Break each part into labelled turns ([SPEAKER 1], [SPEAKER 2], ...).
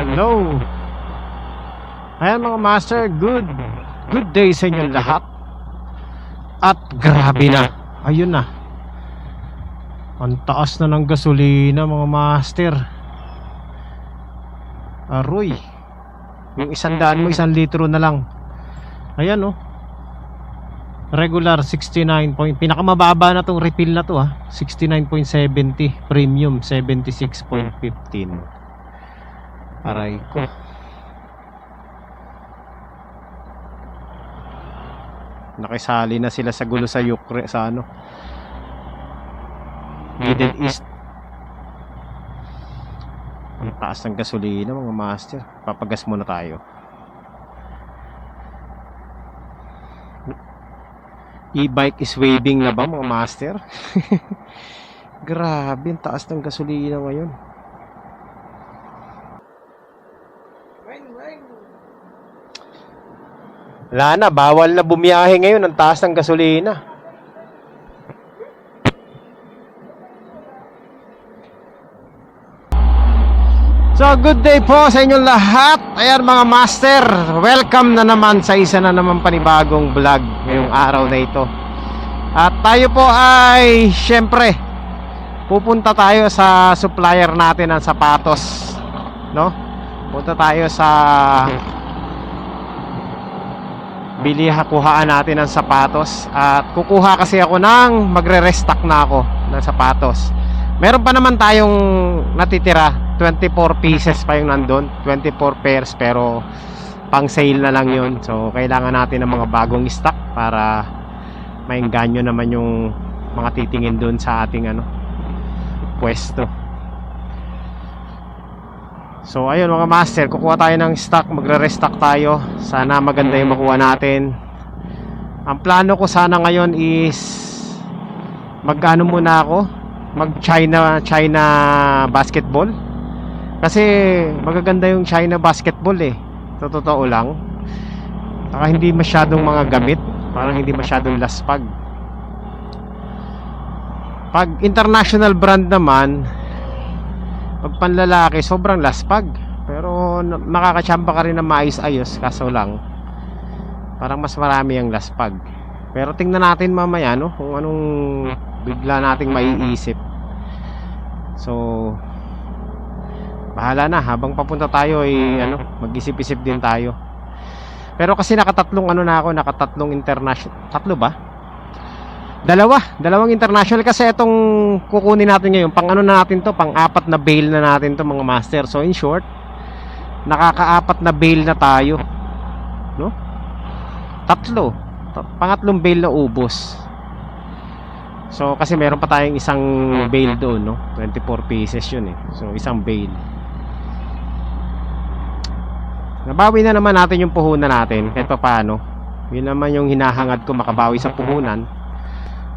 [SPEAKER 1] Hello. Ayan mga master, good day sa inyo lahat. At grabe na, ayun na, ang taas na ng gasolina mga master. Aroy, yung 100 mo 1 litro na lang. Ayan oh, regular 69 point, pinakamababa na tong refill na to 69.70, premium 76.15. Aray ko, nakisali na sila sa gulo sa Ukraine, sa ano, Middle East. Ang taas ng gasolina mga master. Papagas muna tayo. E-bike is waving na ba mga master? Grabe, ang taas ng gasolina ngayon. Wala na, bawal na bumiyahe ngayon. Ang taas ng gasolina. So good day po sa inyong lahat. Ayan mga master, welcome na naman sa isa na naman panibagong vlog ngayong araw na ito. At tayo po ay syempre pupunta tayo sa supplier natin ng sapatos, no? Punta tayo sa kuhaan natin ng sapatos. At kukuha kasi ako ng magre-restock na ako ng sapatos. Meron pa naman tayong natitira, 24 pieces pa yung nandun, 24 pairs, pero pang sale na lang yun. So kailangan natin ng mga bagong stock para maengganyo naman yung mga titingin dun sa ating pwesto. So ayun mga master, kukuha tayo ng stock, magre-restock tayo. Sana maganda yung makuha natin. Ang plano ko sana ngayon is muna ako, mag China basketball. Kasi magaganda yung China basketball sa totoo lang. Saka hindi masyadong mga gamit, parang hindi masyadong laspag. Pag international brand naman, pag panlalaki sobrang laspag. Pero makakatsamba ka rin na maayos-ayos. Kaso lang parang mas marami ang laspag. Pero tingnan natin mamaya kung anong bigla nating maiisip. So bahala na, habang papunta tayo ay mag-isip-isip din tayo. Pero kasi nakatatlong nakatatlong international, tatlo ba? Dalawang international, kasi itong kukunin natin ngayon, pang na natin to, pang 4 na bale na natin to mga master. So in short, nakaka-4 na bale na tayo, no? Pangatlong bale na ubos. So kasi meron pa tayong isang bale doon, 24 pieces yun So isang bale. Nabawi na naman natin yung puhunan natin kahit pa paano. Yun naman yung hinahangad ko, makabawi sa puhunan.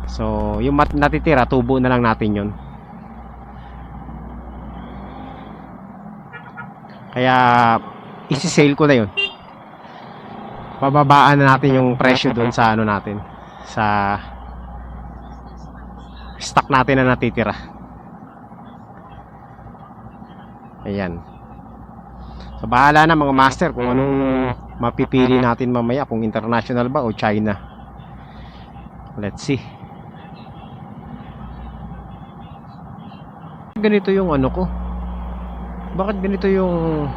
[SPEAKER 1] So yung natitira, tubo na lang natin yun. Kaya isi-sale ko na yun. Bababaan na natin yung presyo doon sa natin, sa stock natin na natitira. Ayan. So bahala na mga master kung anong mapipili natin mamaya, kung international ba o China. Let's see. Ganito yung ko. Bakit ganito yung...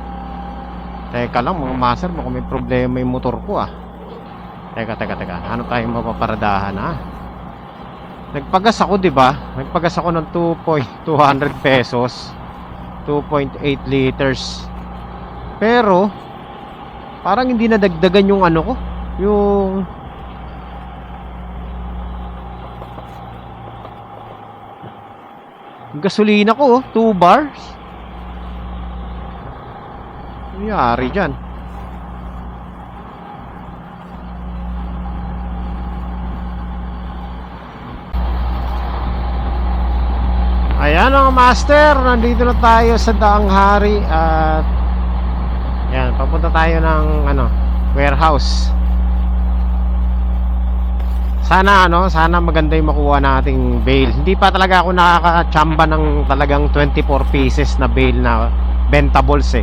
[SPEAKER 1] Teka lang mga master, baka may problema yung motor ko Teka. Ano tayong mapaparadahan Nagpagas ako, 'di ba? Nagpagas ako ng 200 pesos. 2.8 liters. Pero parang hindi nadagdagan yung ko, yung gasolina ko 2 bars. Nangyari dyan? Ayan mga master, nandito na tayo sa Daang Hari. At yan, papunta tayo ng warehouse. Sana sana maganda yung makuha nating bale. Hindi pa talaga ako nakakatsamba ng talagang 24 pieces na bale na bentables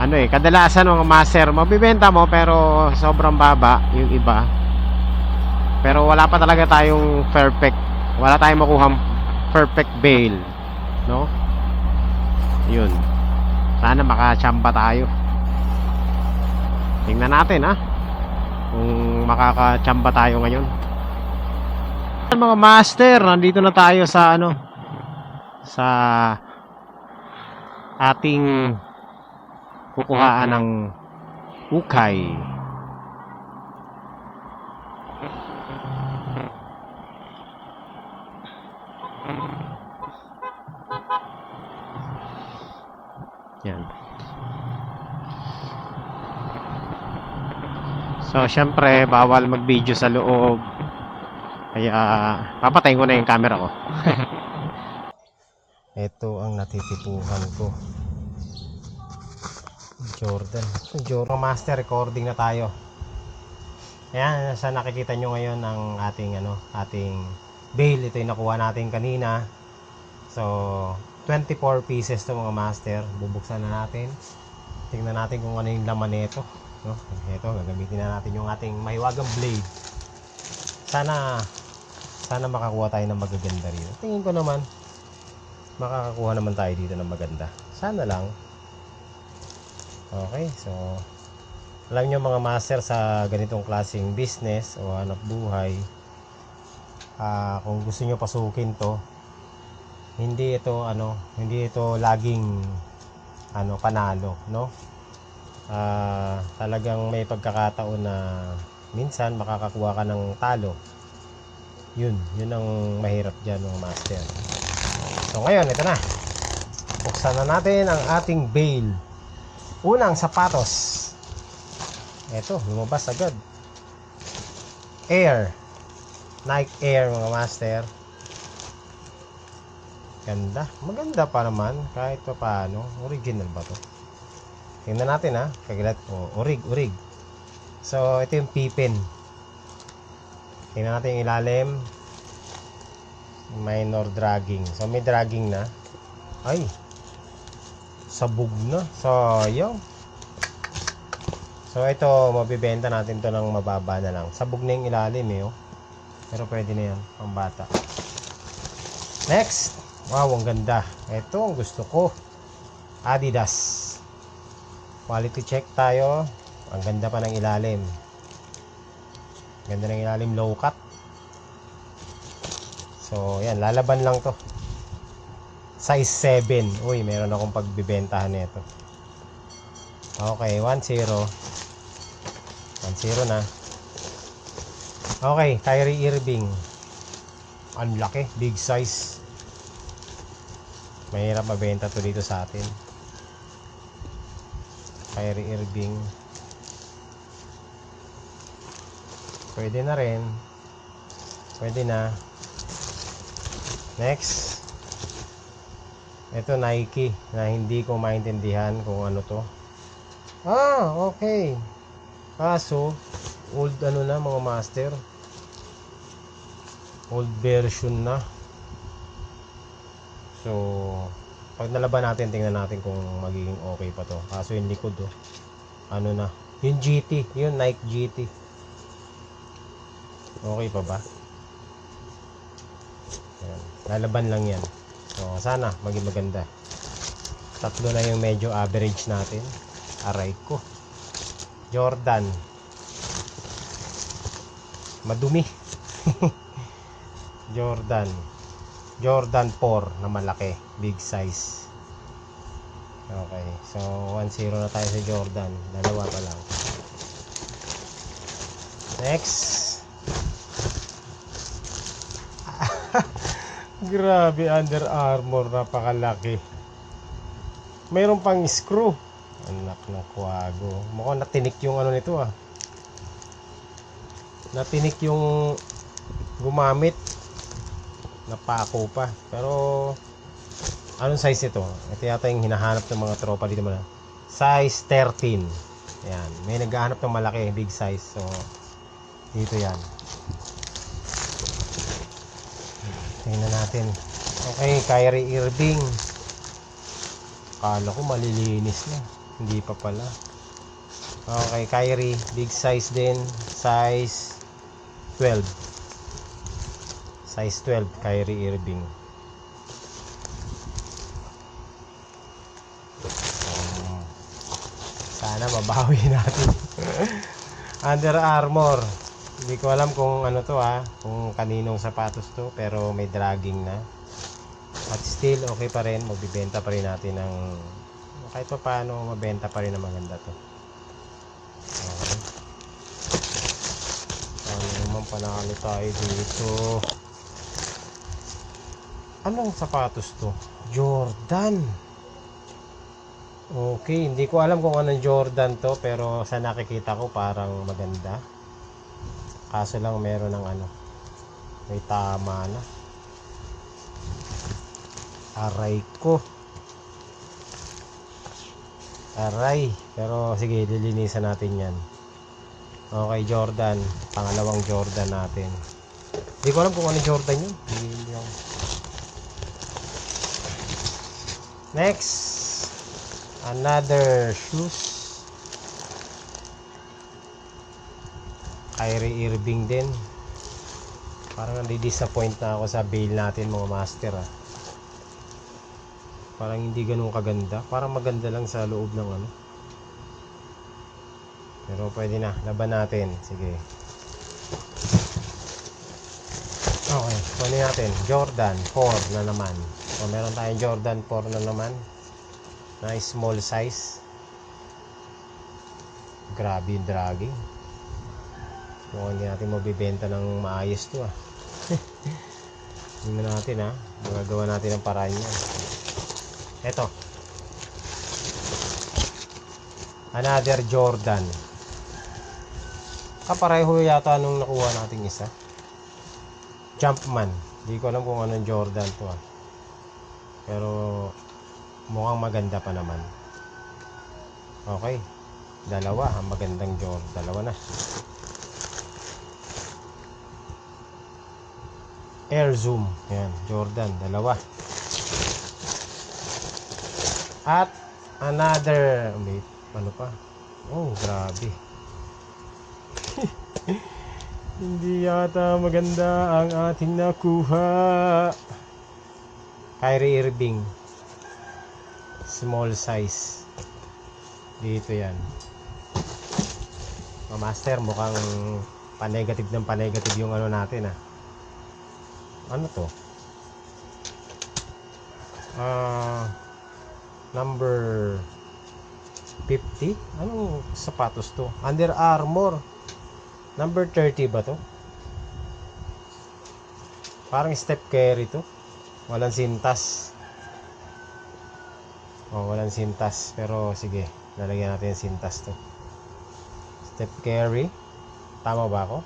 [SPEAKER 1] ano kadalasan mga master mabibenta mo pero sobrang baba yung iba. Pero wala pa talaga tayong perfect. Wala tayong makuhang perfect bail, no? Yun. Sana makachamba tayo. Tingnan natin kung makakachamba tayo ngayon. Mga master, nandito na tayo sa sa ating kukuhaan ng ukay. Yan. So, syempre, bawal mag-video sa loob. Kaya, papatayin ko na yung camera ko. Ito ang natitipuhan ko. Jordan Master, recording na tayo. Ayan, sa nakikita nyo ngayon ang ating bail. Ito yung nakuha natin kanina. So, 24 pieces to mga master. Bubuksan na natin. Tingnan natin kung ano yung laman nito. No? Ito, gagamitin na natin yung ating mahiwagang blade. Sana makakuha tayo ng magaganda rito. Tingin ko naman, makakakuha naman tayo dito ng maganda. Sana lang. Okay, so alam nyo mga master, sa ganitong klaseng business o hanap buhay, kung gusto nyo pasukin to, hindi ito laging panalo, no? Talagang may pagkakataon na minsan makakakuha ka ng talo. Yun ang mahirap dyan mga master. So ngayon, ito na, buksan na natin ang ating bail. Unang sapatos. Ito, lumabas agad. Air. Nike Air mga master. Ganda. Maganda pa naman. Kahit pa paano. Original ba to? Tingnan natin Kagilat. Orig. So, ito yung pipin. Tingnan natin yung ilalim. Minor dragging. So, may dragging na. Ay. Sabog na. Sayang. So ito, mabibenta natin to ng mababa na lang. Sabog na yung ilalim pero pwede na yan, pang bata. Next. Wow, ang ganda. Ito ang gusto ko. Adidas. Quality check tayo. Ang ganda pa ng ilalim. Ganda ng ilalim, low cut. So yan, lalaban lang to. Size 7. Uy, meron akong pagbibentahan nito. Okay, 1-0 na. Okay, Kyrie Irving. Ang laki, big size. Mahirap mabenta to dito sa atin. Kyrie Irving. Pwede na rin. Pwede na. Next. Ito Nike na hindi ko maintindihan kung ano to. Okay. So old na mga master. Old version na. So pag nalaban natin, tingnan natin kung magiging okay pa to. Kaso yung likod na. Yung GT, yung Nike GT. Okay pa ba? Ayan. Lalaban lang yan. So sana maging maganda. Tatlo na yung medyo average natin. Aray ko. Jordan. Madumi. Jordan 4 na malaki, big size. Okay, so 1-0 na tayo sa Jordan. Dalawa pa lang. Next. Grabe, Under Armour, napakalaki. Mayroon pang screw. Anak ng kwago. Mukhang natinik yung nito Natinik yung gumamit. Napako pa. Pero anong size ito? Ito yata yung hinahanap ng mga tropa dito man. Size 13. Ayan. May naghahanap ng malaki, big size. So dito yan. Tingnan natin. Okay, Kyrie Irving. Kala ko malilinis na. Hindi pa pala. Okay, Kyrie. Big size din. Size 12. Size 12, Kyrie Irving. Sana mabawi natin. Under Armour. Hindi ko alam kung ano to kung kaninong sapatos to, pero may dragging na. At still okay pa rin, magbibenta pa rin natin ng kahit pa paano, mabenta pa rin na maganda to. Okay. Ano naman panalo tayo dito? Anong sapatos to? Jordan. Okay, hindi ko alam kung anong Jordan to, pero sa nakikita ko parang maganda. Kaso lang meron ng may tama na. Aray ko. Aray. Pero sige, lilinisan natin yan. Okay, Jordan. Pangalawang Jordan natin. Hindi ko alam kung ano Jordan yun. Next. Another shoes. Kyrie Irving din. Parang nadi-disappoint na ako sa bail natin, mga master Parang hindi ganun kaganda. Parang maganda lang sa loob ng Pero pwede na. Laban natin. Sige. Okay. Kunin natin. Jordan 4 na naman. So, meron tayong Jordan 4 na naman. Na small size. Grabe yung dragging. Mukhang hindi natin mabibenta ng maayos to Tingnan natin magagawa natin ang paraan yan. Eto. Another Jordan. Kapareho yata nung nakuha nating isa. Jumpman. Hindi ko alam kung anong Jordan to Pero mukhang maganda pa naman. Okay. Dalawa. Ang magandang Jordan. Dalawa na. Air Zoom. Yan. Jordan. Dalawa. At another ano pa? Oh, grabe. Hindi yata maganda ang ating nakuha. Kyrie Irving. Small size. Dito yan. Master, mukhang panegative ng panegative yung natin Ano to? Number 50? Anong sapatos to? Under Armour. Number 30 ba to? Parang Steph Curry to. Walang sintas. Walang sintas. Pero sige, lalagyan natin yung sintas to. Steph Curry. Tama ba ako?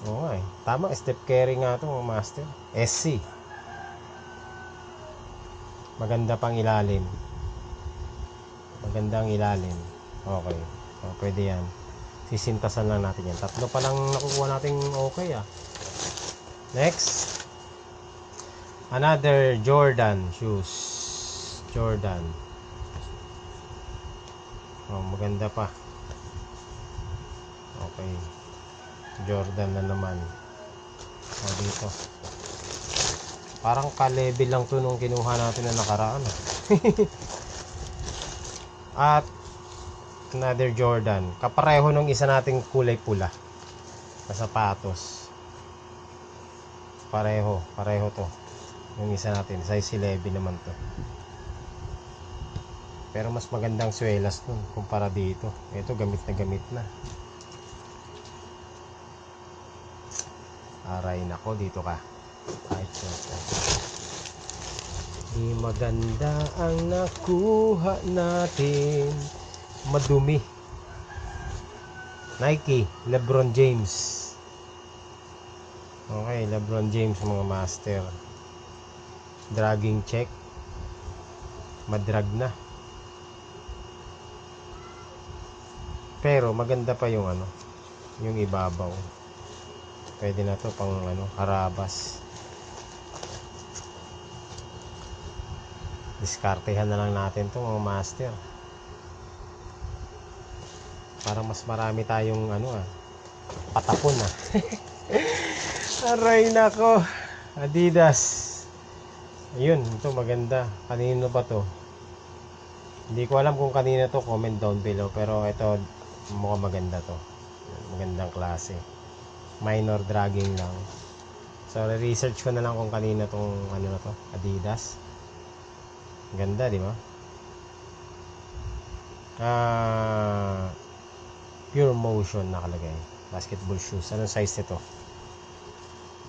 [SPEAKER 1] Oo nga Tama, Steph Curry nga to, mga master. SC. Maganda pang ilalim. Magandang ilalim. Okay. Pwede yan. Sisintasan lang natin yan. Tatlo pa lang nakukuha natin okay Next. Another Jordan shoes. Jordan. Maganda pa. Okay. Jordan na naman. Dito. Parang ka-level lang to nung kinuha natin na nakaraan At another Jordan. Kapareho nung isa nating kulay pula na sapatos. Pareho to. Yung isa natin, size 11 naman to. Pero mas magandang swelas nun kumpara dito. Ito gamit na. Aray nako, dito ka. Kahit di maganda ang nakuha natin. Madumi. Nike, LeBron James. Okay, LeBron James, mga master. Dragging check. Madrag na. Pero maganda pa yung yung ibabaw. Pwede na to pang harabas. Diskartehan na lang natin to mga master. Para mas marami tayong patapon ah. Aray nako. Adidas. Ayun, ito maganda. Kanino ba to? Hindi ko alam kung kanino to, comment down below. Pero ito, mukhang maganda to. Magandang klase. Minor dragging lang. So, research ko na lang kung kanino tong na to, Adidas. Ganda, di ba? Pure Motion nakalagay. Basketball shoes. Anong size nito?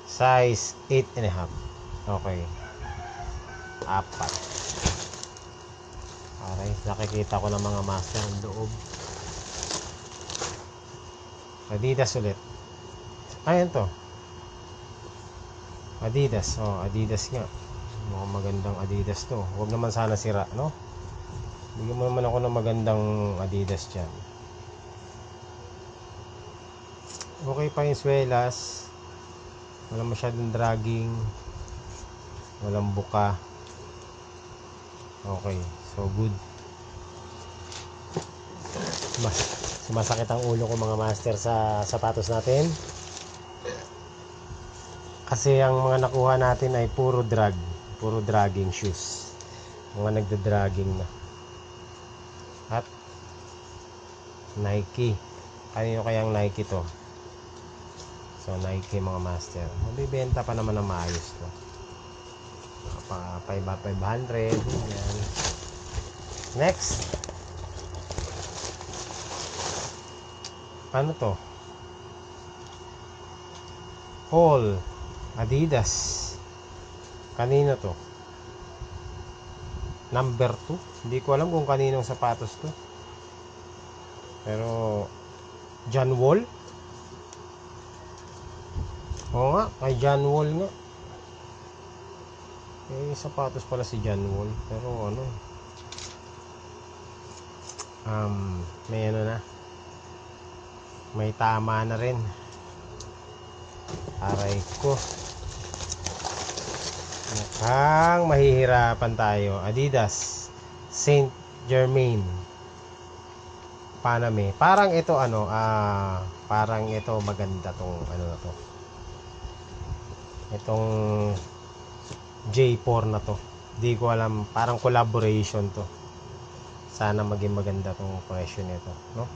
[SPEAKER 1] Size 8.5. Okay. 4. Aray, nakikita ko ng mga master ang loob. Adidas ulit. Ayan to. Adidas. Oh, Adidas nga. Mukhang magandang Adidas to. Huwag naman sana sira, no? Bigyan mo naman ako ng magandang Adidas dyan. Okay pa yung swelas. Walang masyadong dragging. Walang buka. Okay, so good. Sumasakit ang ulo ko mga master sa sapatos natin. Kasi ang mga nakuha natin ay puro dragging shoes. Mga nagda-dragging na. At Nike. Kanino kayang Nike to? So Nike mga master. Mabibenta pa naman ng maayos to. 500. Yan. Next. Ano to? All Adidas. Kanino to? Number 2. Hindi ko alam kung kaninong sapatos to. Pero John Wall. Oo nga, kay John Wall nga. Sapatos pala si John Wall. Pero may na. May tama na rin. Aray ko. Mukhang mahihirapan tayo. Adidas Saint Germain Paname. Parang ito parang ito maganda tong na to. Itong J4 na to. Di ko alam, parang collaboration to. Sana maging maganda tong presyo nito, no?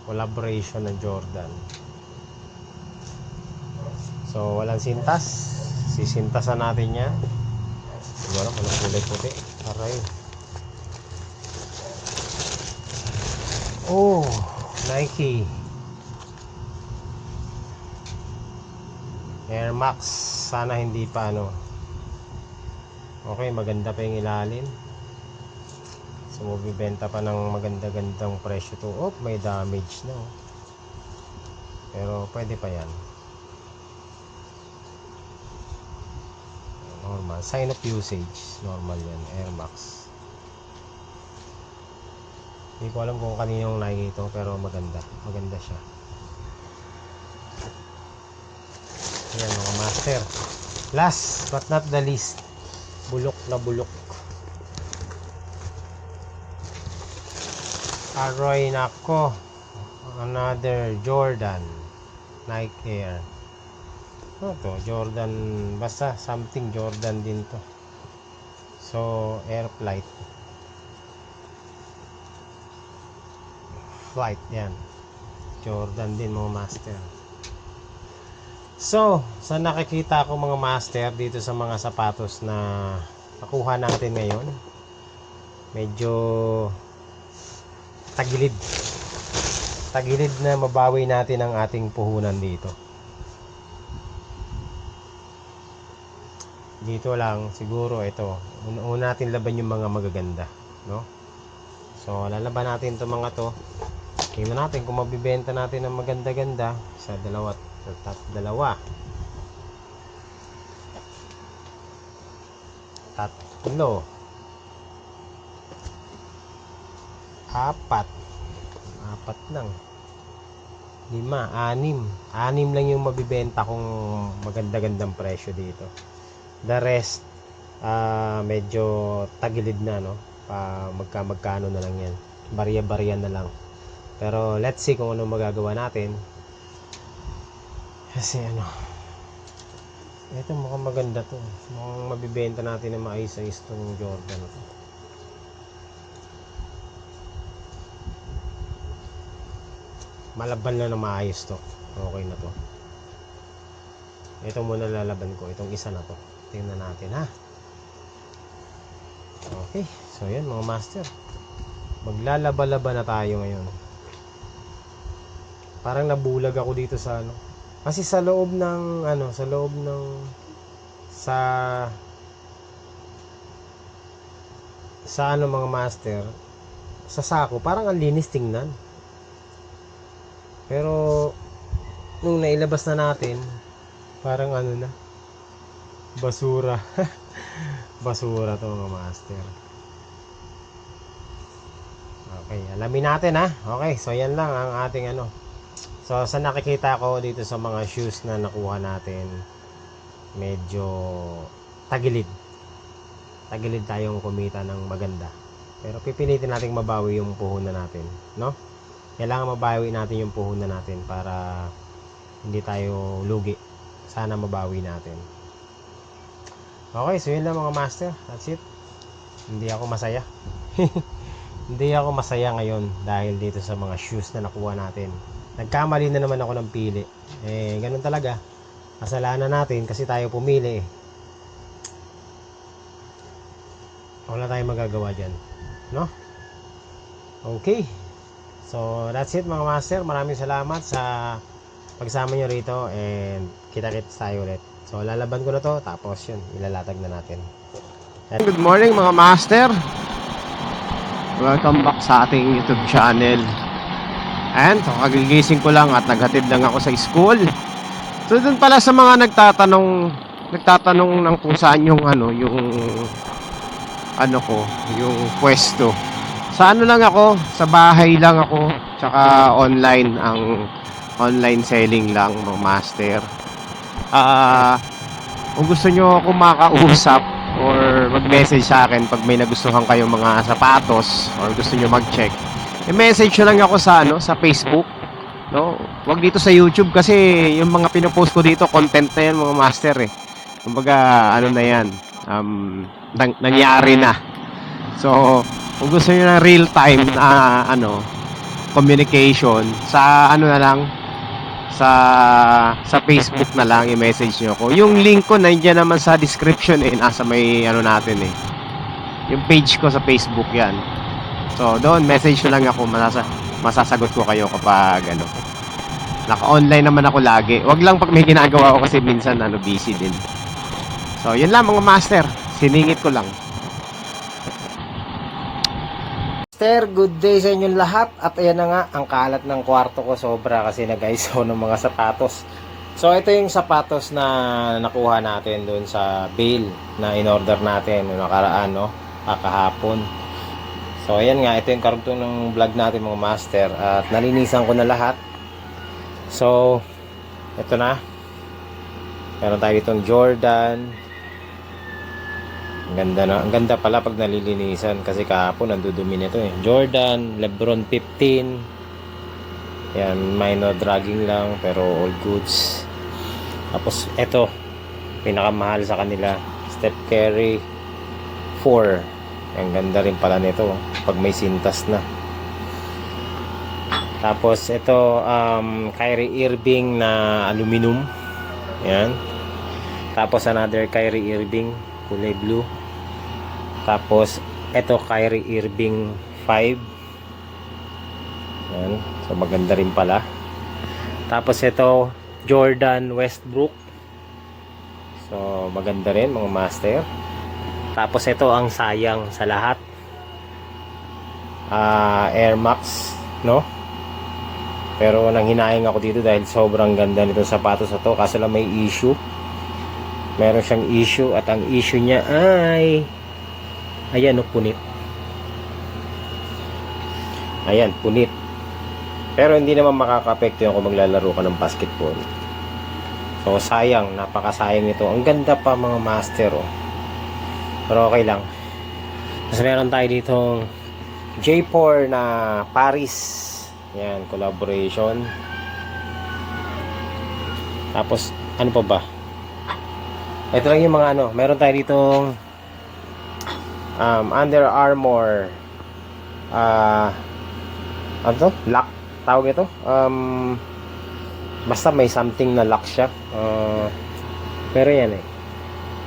[SPEAKER 1] Collaboration ng Jordan. So, walang sintas. Sisintasan natin yan. Siguro, walang kulay puti. Aray. Oh, Nike Air Max. Sana hindi pa Okay, maganda pa yung ilalim. So, mabibenta pa ng maganda-gandang presyo to. Oh, may damage na. Pero, pwede pa yan. Normal. Sign of usage. Normal yan. Air Max. Hindi ko alam kung kaninong Nike ito, pero maganda. Maganda siya. Ayan, mga master. Last but not the least. Bulok na bulok. Aroy nako. Another Jordan Nike Air. Ano to? Jordan, basta something Jordan din to. So, Air Flight. Yan. Jordan din mga master. So, sa nakikita ko mga master dito sa mga sapatos na nakuha natin ngayon, medyo tagilid na mabawi natin ang ating puhunan dito. Dito lang siguro ito. Una natin laban yung mga magaganda, no? So, lalaban natin itong mga to. Tingnan natin kung mabibenta natin ng maganda-ganda. Isa, dalawa, tatlo, apat lang, 5, 6 lang yung mabibenta kung maganda-gandang presyo dito. The rest medyo tagilid na, no? Magkano na lang yan, barya-barya na lang. Pero let's see kung ano magagawa natin. Kasi ito mukhang maganda to, mukhang mabibenta natin na maayos-ayos tong Jordan to. Malaban na maayos to, okay na to. Ito muna lalaban ko, itong isa na to. Tingnan natin, ha. Okay, so yan mga master, maglalaba-laba na tayo ngayon. Parang nabulag ako dito sa kasi sa loob ng sa mga master, sa sako parang ang linis tingnan. Pero nung nailabas na natin, parang basura. Basura to mga master. Okay, alamin natin, ha. Okay, so yan lang ang ating So sa nakikita ko dito sa mga shoes na nakuha natin, medyo tagilid tayong kumita ng maganda. Pero pipilitin nating mabawi yung puhunan natin, no? Kailangan mabawi natin yung puhunan natin para hindi tayo lugi. Sana mabawi natin. Okay, so yun lang mga master. That's it. Hindi ako masaya. Hindi ako masaya ngayon dahil dito sa mga shoes na nakuha natin. Nagkamali na naman ako ng pili. Ganun talaga. Kasalanan natin kasi tayo pumili. Wala tayong magagawa dyan, no? Okay. So, that's it mga master. Maraming salamat sa pagsama nyo rito and kita-kits tayo ulit. So, lalaban ko na to, tapos yun, ilalatag na natin. Good morning mga master. Welcome back sa ating YouTube channel. And so, kagigising ko lang at naghatid lang ako sa school. So, dun pala sa mga nagtatanong ng kung saan yung yung pwesto. Sa lang ako, sa bahay lang ako, tsaka online selling lang mga master. Kung gusto nyo ako makausap or mag-message sa akin pag may nagustuhan kayong mga sapatos or gusto nyo mag-check, i-message nyo lang ako sa Facebook, no? Wag dito sa YouTube kasi yung mga pinopost ko dito, content na yan mga master kumbaga na yan, nangyari na. So kung gusto nyo ng real time na communication, sa na lang, sa Facebook na lang i-message nyo ako. Yung link ko nandiyan naman sa description nasa may natin yung page ko sa Facebook yan. So doon message nyo lang ako, masasagot ko kayo kapag naka-online naman ako lagi. Wag lang pag may ginagawa ko kasi minsan busy din. So yun lang mga master, siningit ko lang. Master, good day sa inyong lahat. At ayan na nga, ang kalat ng kwarto ko sobra kasi nag-ISO ng mga sapatos. So ito yung sapatos na nakuha natin doon sa Bale na in-order natin noong nakaraan, kahapon. So ayan nga, ito yung karugtong ng vlog natin mga master. At nalinisan ko na lahat. So ito na. Meron tayo ditong Jordan. Ang ganda pala pag nalilinisan kasi kahapon nandudumi nito Jordan, Lebron 15. Yan, minor dragging lang pero all goods. Tapos ito, pinakamahal sa kanila, Steph Curry 4. Ang ganda rin pala nito pag may sintas na. Tapos ito, Kyrie Irving na aluminum. Yan. Tapos another Kyrie Irving kulay blue. Tapos ito Kyrie Irving 5. Yan. So maganda rin pala. Tapos ito Jordan Westbrook. So maganda rin mga master. Tapos ito ang sayang sa lahat, Air Max, no? Pero nanghinayang ako dito dahil sobrang ganda nitong sapatos na to. Kaso lang may issue. Meron siyang issue at ang issue niya ay ayan, punit. Ayan, punit. Pero hindi naman makaka-apekto yung kung maglalaro ka ng basketball. So sayang, napakasayang ito. Ang ganda pa mga master Pero okay lang. Tapos meron tayo ditong J4 na Paris. Yan, collaboration. Tapos, ano pa ba? Ito lang yung mga ano. Meron tayo ditong Under Armour ano to? Lock. Tawag ito. Basta may something na lock siya. Pero yan eh.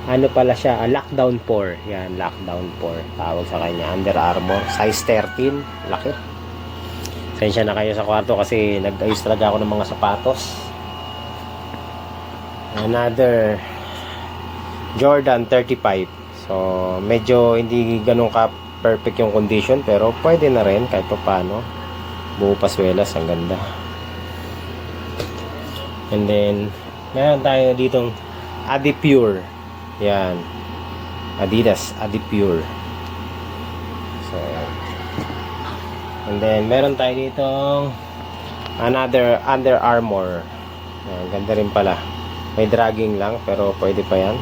[SPEAKER 1] Ano pala siya? Lockdown 4. Yan, Lockdown 4. Tawag sa kanya. Under Armour. Size 13. Laki. Sensya na kayo sa kwarto kasi nag-ayos talaga ako ng mga sapatos. Another Jordan 35. So, medyo hindi ganun ka perfect yung condition pero pwede na rin kahit pa paano. Buo paswelas. Ang ganda. And then, meron tayo ditong Adipure. Yan. Adidas Adipure. So, and then meron tayo ditong another Under Armour. Yan, ganda rin pala. May dragging lang pero pwede pa yan.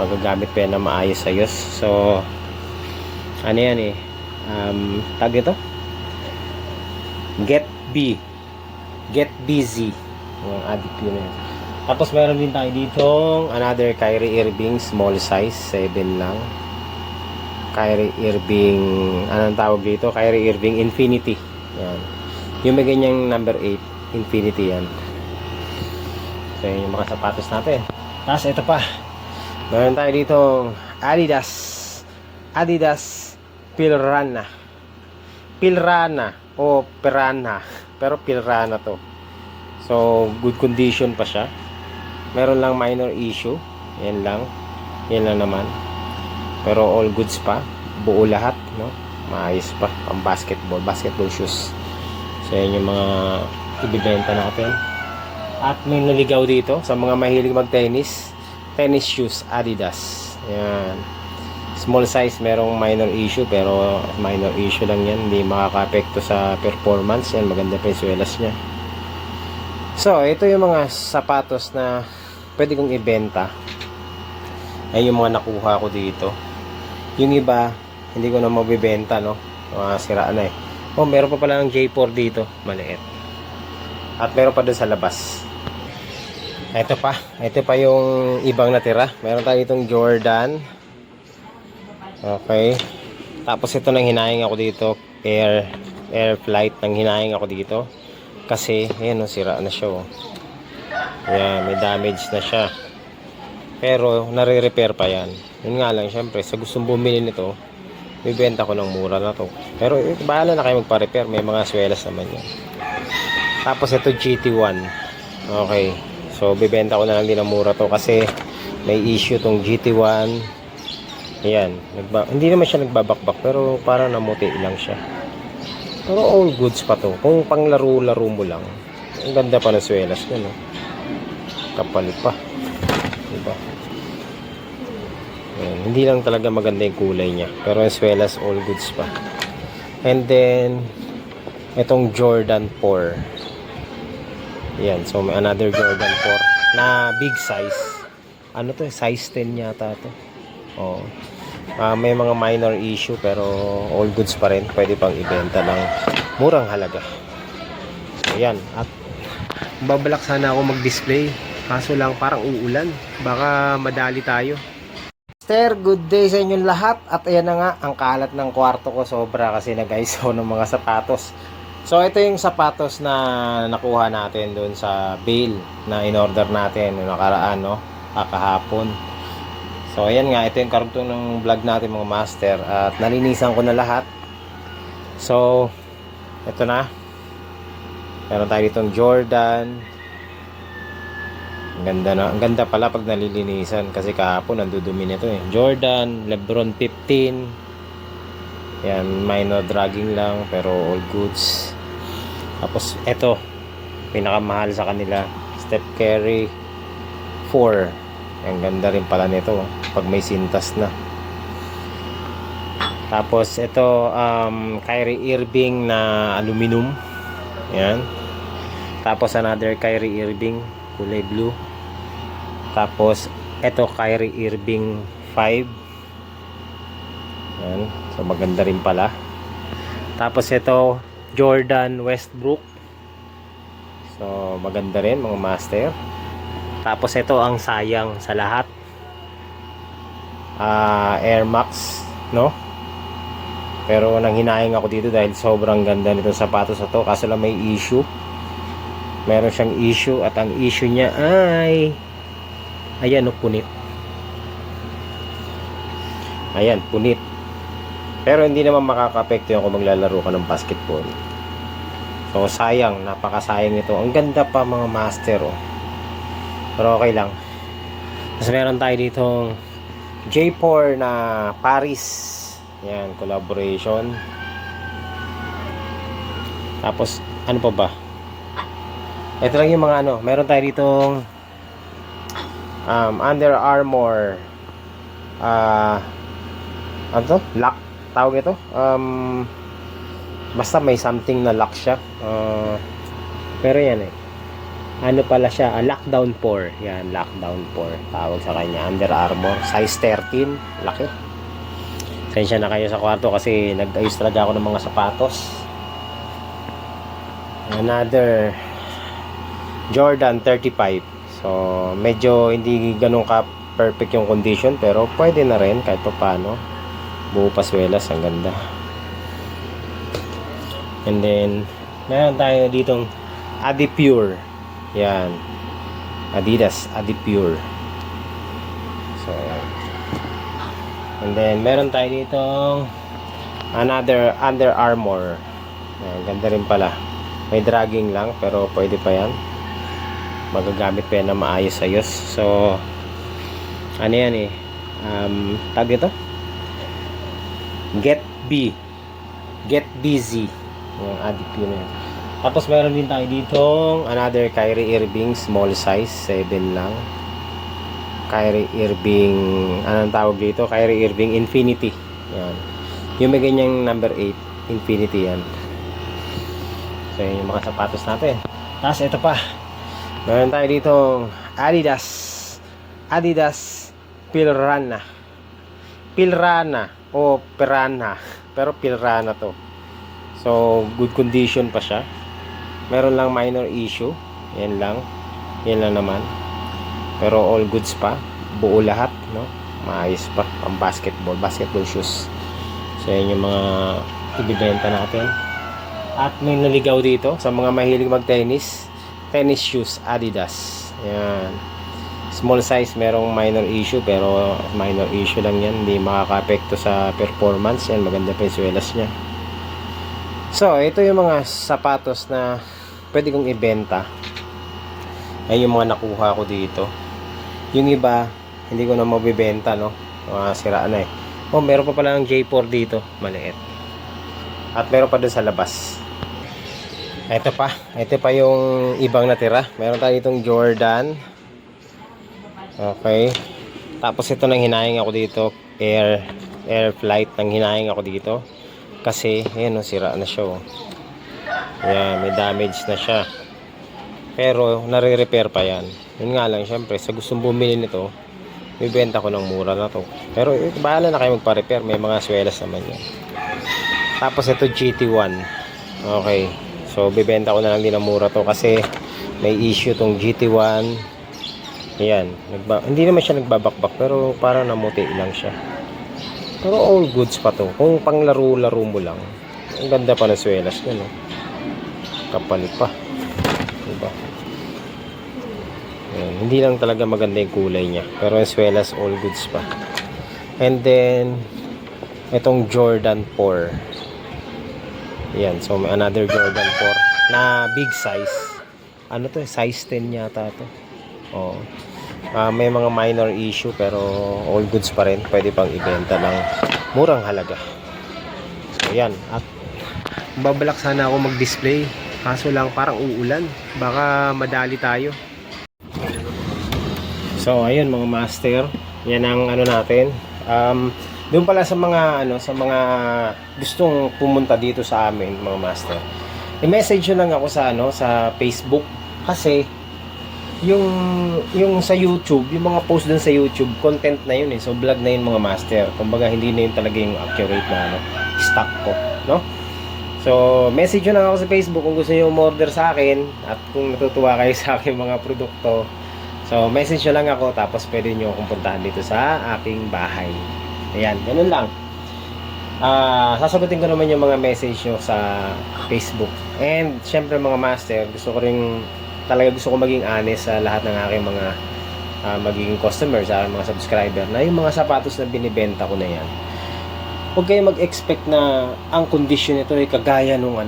[SPEAKER 1] Magagamit pa yan na maayos-ayos. So, ano yan eh. Tag ito? Get Busy. Yung Adipure na yan. Tapos meron din tayo ditong another Kyrie Irving small size 7 lang. Kyrie Irving, anong tawag dito? Kyrie Irving Infinity. Yan. Yung may ganyang number 8, Infinity yan. So yun yung mga sapatos natin. Tapos ito pa. Meron tayo ditong Adidas Pilrana o Pirana. Pero Pilrana to. So good condition pa siya. Meron lang minor issue. Yan lang naman. Pero all goods pa. Buo lahat, no? Maayos pa. Pang basketball shoes. So yan yung mga ibibenta natin. At may naligaw dito sa mga mahilig mag-tennis. Tennis shoes, Adidas. Yan. Small size, merong minor issue. Pero minor issue lang yan. Hindi makaka-apekto sa performance. Yan, maganda pa yung swelas niya. So, ito yung mga sapatos na pwede kong ibenta. Ay yung mga nakuha ko dito. Yung iba, hindi ko na mabibenta, no? Mga siraan na eh. Oh, meron pa pala ng J4 dito. Maliit. At meron pa dun sa labas. Ito pa yung ibang natira. Meron tayo itong Jordan. Okay. Tapos ito nang hinayang ako dito. Air flight nang hinayang ako dito. Kasi, ayan, sira na siya, oh. Ayan, may damage na siya. Pero, nare-repair pa yan. Yun nga lang, syempre, sa gustong bumili nito, bibenta ko ng mura na to. Pero, bahala na kayo magpa-repair. May mga swelas naman yan. Tapos, ito GT1. Okay. So, bibenta ko na lang din ng mura to kasi may issue tong GT1. Ayan. Hindi naman siya nagbabakbak, pero parang namuti lang siya. Pero all goods pa to. Kung pang laro-laro mo lang. Ang ganda pa ng swelas niya, no? Kapal pa. Diba? Ayan. Hindi lang talaga maganda yung kulay niya. Pero yung swelas, all goods pa. And then, itong Jordan 4. Ayan. So, may another Jordan 4 na big size. Ano to? Size 10 yata to. Oh. May mga minor issue pero all goods pa rin. Pwede pang ibenta ng murang halaga. So yan. At babalak sana ako mag-display. Kaso lang parang uulan. Baka madali tayo. Sir, good day sa inyong lahat. At ayan na nga, ang kalat ng kwarto ko sobra kasi nag-ISO ng mga sapatos. So ito yung sapatos na nakuha natin doon sa Bale na in-order natin noong nakaraan, no? Kahapon. So ayan nga, ito yung karugtong ng vlog natin mga master. At nalinisan ko na lahat. So ito na. Meron tayo ditong Jordan. Ang ganda na. Ang ganda pala pag nalilinisan. Kasi kahapon nandudumi nito eh. Jordan, Lebron 15. Yan, minor dragging lang. Pero all goods. Tapos ito. Pinakamahal sa kanila. Steph Curry 4. Ang ganda rin pala nito pag may sintas na. Tapos ito Kyrie Irving na aluminum. Yan. Tapos another Kyrie Irving kulay blue. Tapos ito Kyrie Irving 5 Yan. So maganda rin pala. Tapos ito Jordan Westbrook. So maganda rin mga master. Tapos ito ang sayang sa lahat, Air Max, no? Pero nanghinayang ako dito dahil sobrang ganda nitong sapatos na to. Kaso lang may issue. Meron siyang issue at ang issue niya ay ayan, no, punit. Ayan, punit. Pero hindi naman makaka-apekto yung kung maglalaro ka ng basketball. So sayang, napakasayang ito. Ang ganda pa mga master, oh. Pero okay lang. Tapos meron tayo ditong J4 na Paris. Yan, collaboration. Tapos ano pa ba? Ito lang yung mga ano. Meron tayo ditong Under Armour ano to? Lock tawag ito. Basta may something na lock siya. Pero yan eh. Ano pala siya? Lockdown 4. Yan, Lockdown 4. Tawag sa kanya. Under Armour. Size 13. Laki. Sensya na kayo sa kwarto kasi nag-ayos talaga ako ng mga sapatos. Another Jordan 35. So, medyo hindi ganun ka perfect yung condition. Pero pwede na rin kahit pa paano. Buo paswelas. Ang ganda. And then, meron tayo ditong Adipure. Yan. Adidas Adipure. So, yan. And then, meron tayo ditong another Under Armour. Yan, ganda rin pala. May dragging lang, pero pwede pa yan. Magagamit pa yan na maayos-ayos. So, ano yan eh. Tag ito? Get Busy. Yung Adipure na yan. Tapos meron din tayo ditong another Kyrie Irving small size, 7 lang. Kyrie Irving, anong tawag dito? Kyrie Irving Infinity. Yan. Yung may ganyang number 8, Infinity yan. So yun yung mga sapatos natin. Tapos ito pa. Meron tayo ditong Adidas Pilrana o Piranha. Pero Pilrana to. So good condition pa siya. Meron lang minor issue. Yan lang naman. Pero all goods pa. Buo lahat, no? Maayos pa. Pang basketball shoes. So yan yung mga ibibenta natin. At may naligaw dito sa mga mahilig mag-tennis. Tennis shoes, Adidas. Yan. Small size, merong minor issue. Pero minor issue lang yan. Hindi makaka-apekto sa performance. Yan, maganda pa yung swelas niya. So, ito yung mga sapatos na pwede kong ibenta. Ay yung mga nakuha ko dito. Yung iba, hindi ko na mabibenta, no? Sira na eh. Oh, meron pa pala ng J4 dito. Maliit. At meron pa dun sa labas. Ito pa yung ibang natira. Meron tayo itong Jordan. Okay. Tapos ito nang hinayang ako dito. Air flight nang hinayang ako dito. Kasi, ayan o, sira na siya o. Ayan, may damage na siya. Pero, nare-repair pa yan. Yun nga lang, syempre, sa gustong bumili nito, bibenta ko ng mura na to. Pero, bahala na kayo magpa-repair. May mga swelas naman yan. Tapos, ito GT1. Okay. So, bibenta ko na lang din ng mura to kasi may issue tong GT1. Ayan. Hindi naman siya nagbabakbak, pero parang namuti lang siya. Pero all goods pa to. Kung pang laro-laro mo lang. Ang ganda pa ng swelas niya, no? Kapal pa. Diba? Ayan. Hindi lang talaga maganda yung kulay niya. Pero yung swelas, all goods pa. And then, itong Jordan 4. Ayan. So, may another Jordan 4 na big size. Ano to? Size 10 yata to. Oo. May mga minor issue pero all goods pa rin. Pwede pang ibenta ng murang halaga. So yan. At babalak sana ako mag-display. Kaso lang parang uulan. Baka madali tayo. So ayun mga master. Yan ang ano natin. Doon pala sa mga gustong pumunta dito sa amin mga master. I-message nyo lang ako sa sa Facebook kasi
[SPEAKER 2] yung sa YouTube, yung mga post dun sa YouTube, content na yun eh. So vlog na yun mga master. Kumbaga hindi na yun talaga yung accurate na ano, stock ko, no? So message nyo lang ako sa Facebook kung gusto niyo umorder sa akin at kung natutuwa kayo sa aking mga produkto. So message nyo lang ako, tapos pwede nyo akong puntahan dito sa aking bahay. Ayan, ganun lang. Sasagutin ko naman yung mga message nyo sa Facebook. And syempre mga master, gusto ko maging honest sa lahat ng aking mga magiging customer, sa aking mga subscriber, na yung mga sapatos na binibenta ko na yan, huwag kayo mag-expect na ang condition nito ay kagaya nung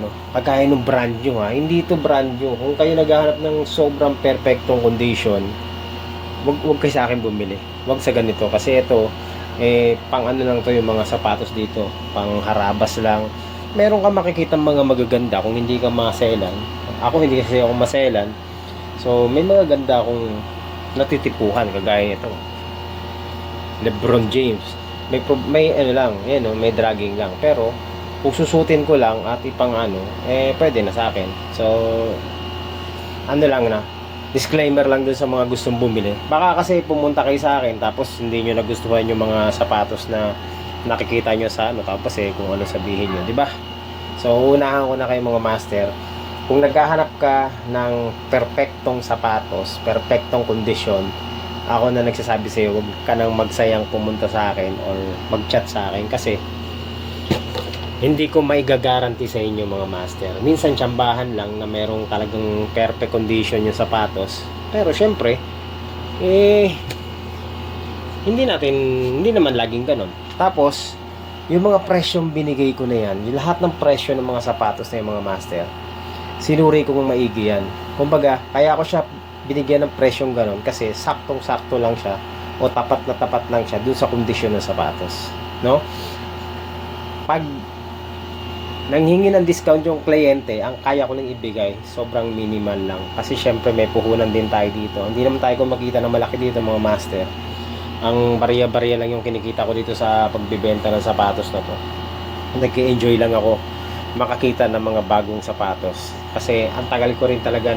[SPEAKER 2] brand nyo ha. Hindi ito brand nyo. Kung kayo naghahanap ng sobrang perfectong condition, huwag kayo sa akin bumili. Huwag sa ganito, kasi ito pang ano lang to, yung mga sapatos dito, pang harabas lang. Meron ka makikita mga magaganda kung hindi ka maselan. Ako hindi kasi ako maselan. So may mga ganda akong natitipuhan kagaya nito. LeBron James. May ano lang, yan may dragging lang. Pero kung susutin ko lang at ipang pwede na sa akin. So ano lang na, disclaimer lang dun sa mga gustong bumili. Baka kasi pumunta kayo sa akin tapos hindi nyo nagustuhan yung mga sapatos na nakikita nyo sa tapos kung ano sabihin nyo, di ba? So unahan ko na kayo mga master. Kung naghahanap ka ng perfectong sapatos, perfectong kondisyon, ako na nagsasabi sa iyo, huwag ka nang magsayang pumunta sa akin or mag-chat sa akin, kasi hindi ko maigagaranti sa inyo mga master. Minsan tsambahan lang na merong talagang perfect condition yung sapatos. Pero syempre, hindi naman laging ganon. Tapos, yung mga presyong binigay ko na yan, yung lahat ng presyo ng mga sapatos na yung mga master, sinuri ko kung maigi yan. Kumbaga, kaya ako siya binigyan ng presyong ganon kasi saktong-sakto lang siya o tapat na tapat lang siya dun sa kondisyon ng sapatos. No? Pag nanghingi ng discount yung kliyente, ang kaya ko nang ibigay, sobrang minimal lang. Kasi syempre may puhunan din tayo dito. Hindi naman tayo kumakita ng malaki dito mga master. Ang barya-barya lang yung kinikita ko dito sa pagbibenta ng sapatos na to. Nag-enjoy lang ako makakita ng mga bagong sapatos. Kasi ang tagal ko rin talaga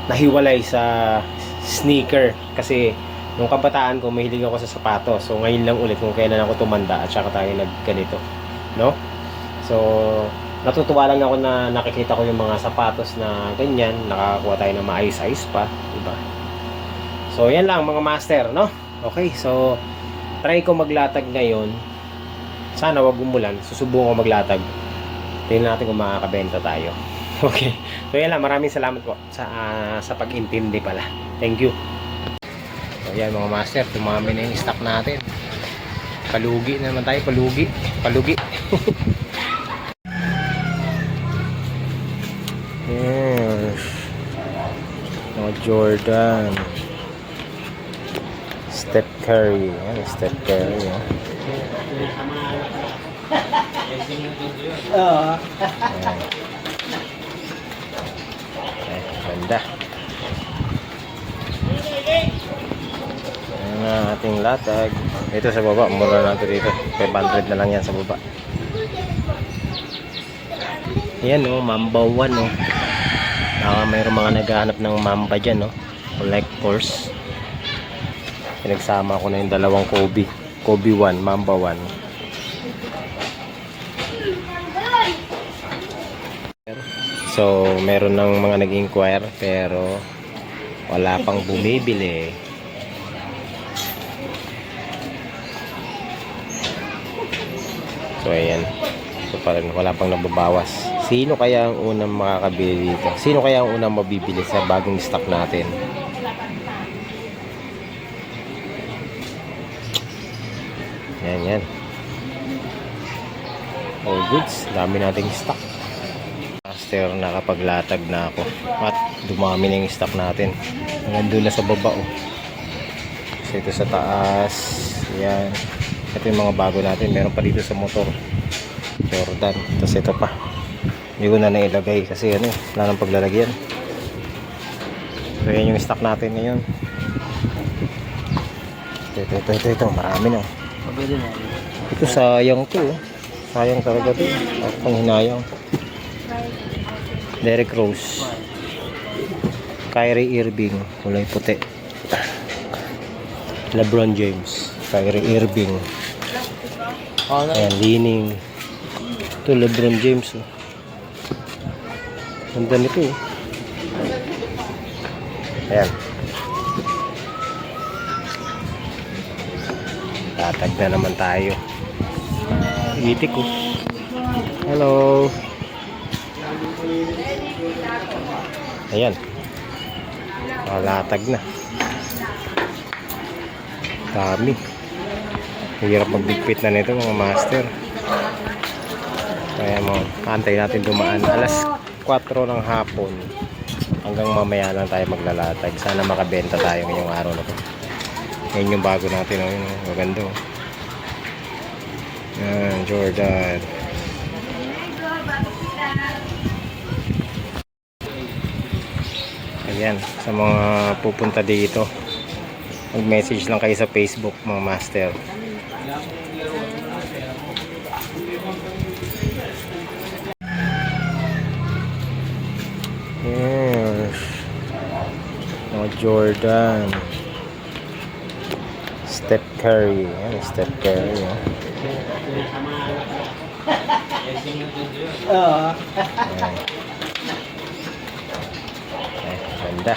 [SPEAKER 2] nahiwalay sa sneaker. Kasi nung kabataan ko, mahilig ako sa sapatos. So ngayon lang ulit kung kailan ako tumanda at saka tayo nagganito, no? So natutuwa lang ako na nakikita ko yung mga sapatos na ganyan, nakakakuha tayo ng maayos-ayos pa, diba? So yan lang mga master, no? Okay, so try ko maglatag ngayon. Sana wag umulan, susubukan ko maglatag. Tingnan natin kung makakabenta tayo. Okay, so yan lang, maraming salamat po sa pag-intindi pala. Thank you. So yan mga master, tumami na yung stock natin. Palugi na naman tayo, palugi. Yes. Mga Jordan. Steph Curry. Yan, Steph Curry. Ganda. Ayan ang ating latag. Ito sa baba, mura natin dito. 500 na lang yan sa baba. Ayan Mamba 1 mayroong mga naghahanap ng Mamba dyan collectors. Pinagsama ko na yung dalawang Kobe 1, Mamba 1. So meron ng mga nag-inquire pero wala pang bumibili. So ayan, so parang wala pang nababawas. Sino kaya ang unang makakabili dito? Sino kaya ang unang mabibili sa bagong stock natin? Yan. All goods, dami nating stock. Master, nakapaglatag na ako at dumami na yung stock natin. Nandun na sa baba So ito sa taas. Yan. Ito yung mga bago natin. Meron pa dito sa motor Jordan. Tapos ito pa, hindi ko na nailagay kasi wala nang paglalagyan. So yan yung stock natin ngayon. Ito marami na. Ito sayang to. Sayang talaga to. Pang hinayang. Derrick Rose. Kyrie Irving, kulay puti. LeBron James, Kyrie Irving. Ayan, leaning. Ito, LeBron James. Oh. Ganda nito. Oh. Ayan. Tatag na naman tayo. Itik ko. Hello. Ayan. Latag na. Dami. Hirap magbigpit na nito mga master. Kaya mo, antay natin dumaan. Alas 4 ng hapon. Hanggang mamaya lang tayo maglalatag. Sana makabenta tayo ngayong araw na to. Ngayon yung bago natin. Oh, yun, oh. Maganda. Oh. Yan, Jordan. Ayan, sa mga pupunta dito, mag-message lang kayo sa Facebook mga master. Yes. Mga Jordan. Steph Curry. Ayan, Steph Curry. Oh. Ganda.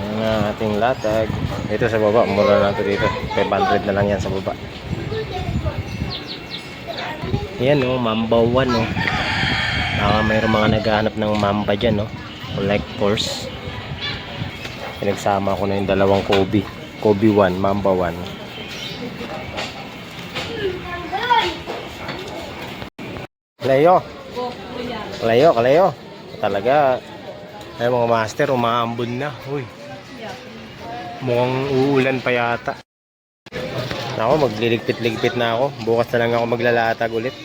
[SPEAKER 2] Ayan ang ating latag. Ito sa baba, mura na ito dito. 500 na lang yan sa baba. Ayan o, Mamba 1 o. Mayroong mga naghahanap ng Mamba dyan o. Collectors. Pinagsama ko na yung dalawang Kobe. Kobe 1, Mamba 1. Kalayo. Kalayo. Talaga. Ay mga master, umaambon na. Uy. Mukhang uulan pa yata. Ako, magliligpit-ligpit na ako. Bukas na lang ako maglalatag ulit.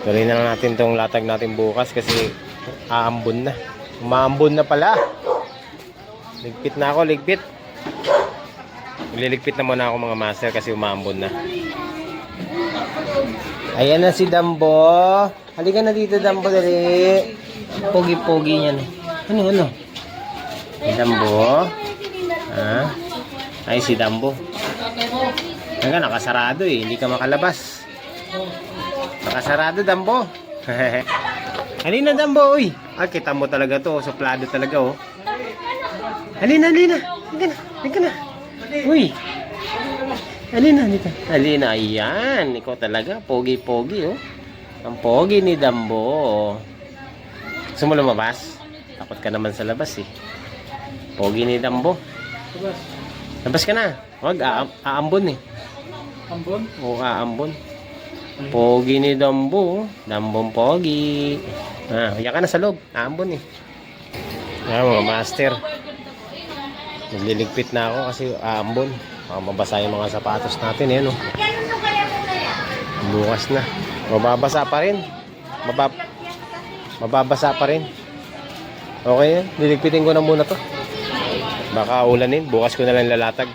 [SPEAKER 2] Tuloy na lang natin tong latag natin bukas kasi aambon na. Umaambon na pala. Ligpit na ako, ligpit. Magliligpit na muna ako mga master kasi umaambon na. Ayan na si Dambo. Halika na dito, Dambo, dali. Pogi-pogi niyan. Ano? Dambo? Ha? Ay, si Dambo. Hanggang nakasarado eh. Hindi ka makalabas. Nakasarado, Dambo. Halina, Dambo, uy. Ah, kita mo talaga to. Suplado talaga, oh. Halina. Halika na. Uy. Halina, ayan. Ikaw talaga, pogi-pogi, oh. Ang pogi ni Dambo. Gusto mo lumabas? Takot ka naman sa labas, eh. Pogi ni Dambo. Labas ka na. Huwag, aambon, eh. Ambon? Oo, aambon. Pogi ni Dambo. Dambong pogi. Yan ka na sa loob. Aambon, eh. Ayan, mga master. Nagliligpit na ako kasi aambon. Mabasa yung mga sapatos natin, eh, no? Bukas na. Mababasa pa rin. Mababasa pa rin. Okay, liligpitin ko na muna to. Baka ulanin. Bukas ko na lang lalatag.